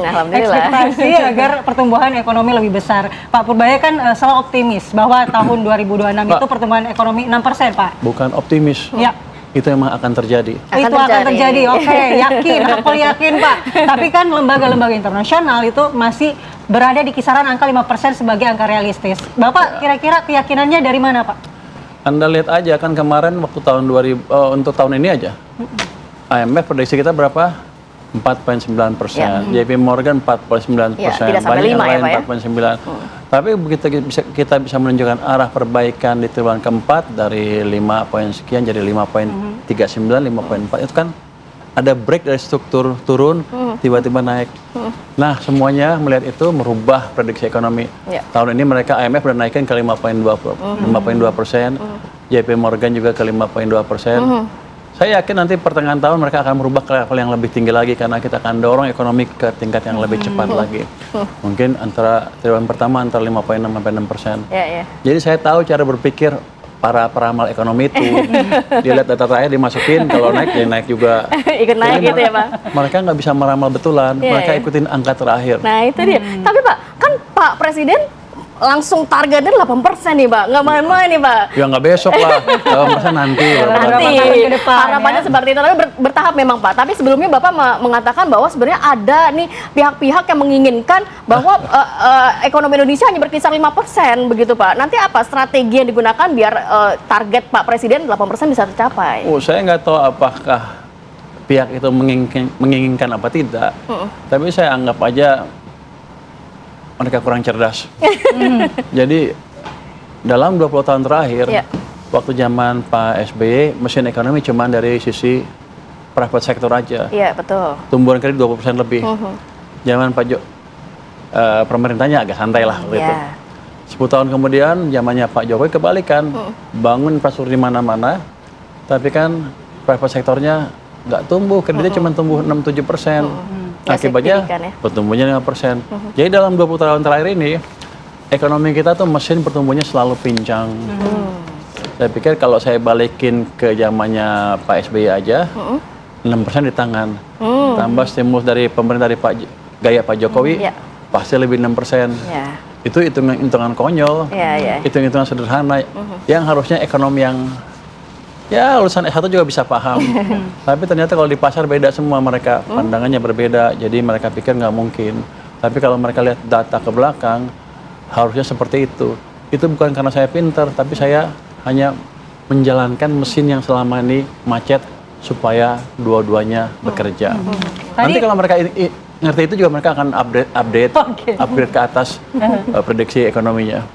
ekspektasi agar pertumbuhan ekonomi lebih besar. Pak Purbaya kan selalu optimis bahwa tahun 2026 itu pertumbuhan ekonomi 6%, Pak. Bukan optimis. Ya. Itu memang akan terjadi. Itu akan terjadi, oke, yakin, aku yakin, Pak. Tapi kan lembaga-lembaga internasional itu masih berada di kisaran angka 5% sebagai angka realistis. Bapak kira-kira keyakinannya dari mana, Pak? Anda lihat aja kan kemarin waktu tahun 2000 untuk tahun ini aja. IMF prediksi kita berapa? 4,9%. JP Morgan 4,9%. Banyak yang lain 4,9%. Tapi begitu kita bisa menunjukkan arah perbaikan di triwulan keempat dari 5 poin sekian jadi 5,39, 5,4 itu kan ada break dari struktur turun tiba-tiba naik. Nah semuanya melihat itu merubah prediksi ekonomi. Tahun ini mereka IMF sudah naikkan ke 5,2%, JP Morgan juga ke 5,2%. Saya yakin nanti pertengahan tahun mereka akan merubah ke level yang lebih tinggi lagi karena kita akan dorong ekonomi ke tingkat yang lebih cepat lagi. Mungkin antara triwulan pertama antara 5,6 sampai 6%. Jadi saya tahu cara berpikir para peramal ekonomi itu. Dia lihat data terakhir dimasukin, kalau naik ya naik juga. Ikut naik gitu ya, Pak. Mereka nggak bisa meramal betulan, mereka ikutin angka terakhir. Nah itu dia. Tapi Pak, kan Pak Presiden langsung targetnya 8% nih, Pak. Nggak main-main nih, Pak. Ya nggak besok lah, 8% nanti. Harapannya seperti itu. Tapi bertahap memang, Pak. Tapi sebelumnya Bapak mengatakan bahwa sebenarnya ada nih pihak-pihak yang menginginkan bahwa ekonomi Indonesia hanya berkisar 5%, begitu, Pak. Nanti apa strategi yang digunakan biar target Pak Presiden 8% bisa tercapai? Oh, saya nggak tahu apakah pihak itu menginginkan apa tidak. Tapi saya anggap aja mereka kurang cerdas. Jadi dalam 20 tahun terakhir, waktu zaman Pak SBY, mesin ekonomi cuma dari sisi private sector aja. Iya, betul. Tumbuhan kredit 20% lebih. Zaman Pak pemerintahnya agak santai lah waktu itu. 10 tahun kemudian, zamannya Pak Jokowi kebalikan. Bangun infrastruktur di mana-mana, tapi kan private sektornya nggak tumbuh, kreditnya cuma tumbuh 6-7%. Akibatnya pertumbuhannya 5%. Jadi dalam 20 tahun terakhir ini, ekonomi kita tuh mesin pertumbuhannya selalu pincang. Saya pikir kalau saya balikin ke zamannya Pak SBY aja, 6% di tangan. Tambah stimulus dari pemerintah dari gaya Pak Jokowi, pasti lebih 6%. Itu hitungan konyol, hitungan sederhana, yang harusnya ekonomi yang ya lulusan S1 juga bisa paham. Tapi ternyata kalau di pasar beda semua, mereka pandangannya berbeda, jadi mereka pikir nggak mungkin. Tapi kalau mereka lihat data ke belakang, harusnya seperti itu. Itu bukan karena saya pintar, tapi saya hanya menjalankan mesin yang selama ini macet supaya dua-duanya bekerja. Nanti kalau mereka ngerti itu juga mereka akan upgrade ke atas prediksi ekonominya.